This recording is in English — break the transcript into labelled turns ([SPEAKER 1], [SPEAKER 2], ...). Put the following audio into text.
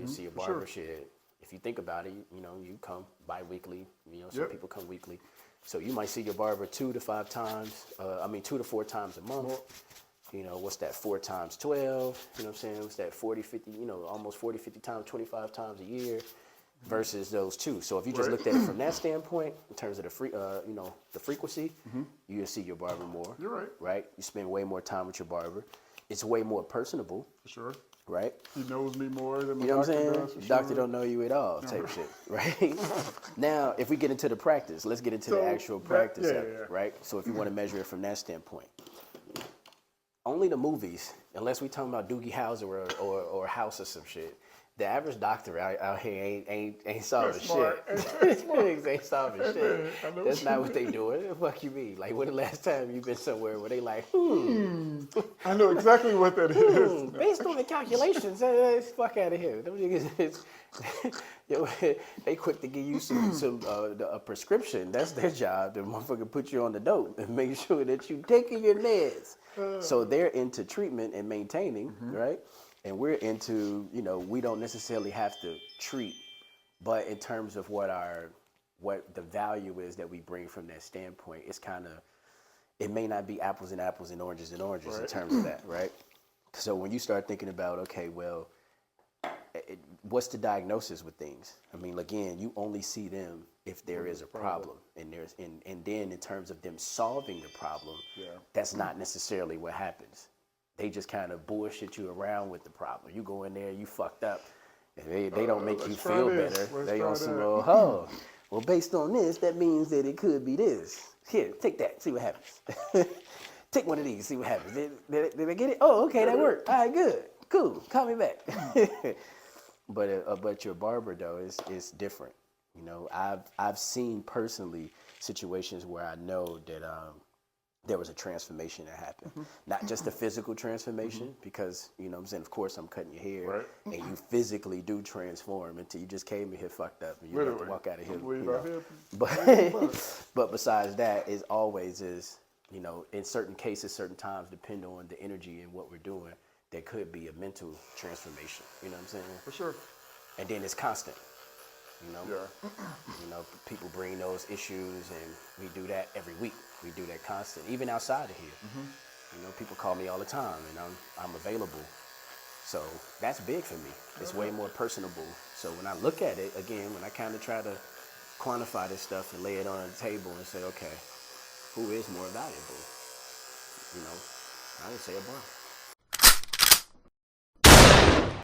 [SPEAKER 1] see a barber, shit. If you think about it, you know, you come bi-weekly. You know, some people come weekly. So you might see your barber 2 to 4 times a month. You know, what's that, 4 times 12? You know what I'm saying? What's that, 40, 50, you know, almost 40, 50 times, 25 times a year versus those 2. So if you just looked at it from that standpoint, in terms of the frequency, you'll see your barber more.
[SPEAKER 2] You're right.
[SPEAKER 1] Right? You spend way more time with your barber. It's way more personable.
[SPEAKER 2] For sure.
[SPEAKER 1] Right?
[SPEAKER 2] He knows me more than the
[SPEAKER 1] you know
[SPEAKER 2] doctor
[SPEAKER 1] what I'm saying?
[SPEAKER 2] does.
[SPEAKER 1] The doctor don't know you at all, type shit, right? Now, if we get into the practice, let's get into the actual practice, right? So if you want to measure it from that standpoint, only the movies, unless we talking about Doogie Howser or House or some shit, the average doctor out here ain't solving shit. Ain't solving shit. That's not what they doing. What the fuck you mean? Like, when the last time you been somewhere where they like,
[SPEAKER 2] I know exactly what that is.
[SPEAKER 1] Based on the calculations, fuck out of here. Them niggas they quick to give you a prescription. That's their job. The motherfucker put you on the dope and make sure that you taking your meds. So they're into treatment and maintaining, right? And we're into, you know, we don't necessarily have to treat, but in terms of what the value is that we bring from that standpoint, it's kind of, it may not be apples and apples and oranges in terms of that, right? So when you start thinking about, okay, well, what's the diagnosis with things? I mean, again, you only see them if there is a problem, and then in terms of them solving the problem, that's not necessarily what happens. They just kind of bullshit you around with the problem. You go in there, you fucked up, and they don't make you feel better. They on some well, based on this, that means that it could be this. Here, take that, see what happens. Take one of these, see what happens. Did I get it? Oh, okay, that worked. All right, good, cool. Call me back. But your barber though is different. You know, I've seen personally situations where I know that there was a transformation that happened. Not just a physical transformation, because, you know what I'm saying, of course I'm cutting your hair, and you physically do transform until you just came in here fucked up and you have to walk out of here. You know? But besides that, it always is, you know, in certain cases, certain times, depending on the energy and what we're doing, there could be a mental transformation. You know what I'm saying?
[SPEAKER 2] For sure.
[SPEAKER 1] And then it's constant. You know, you know, people bring those issues, and we do that every week. We do that constant, even outside of here. You know, people call me all the time, and I'm available. So that's big for me. It's way more personable. So when I look at it again, when I kind of try to quantify this stuff and lay it on the table and say, okay, who is more valuable? You know, I would say a barber.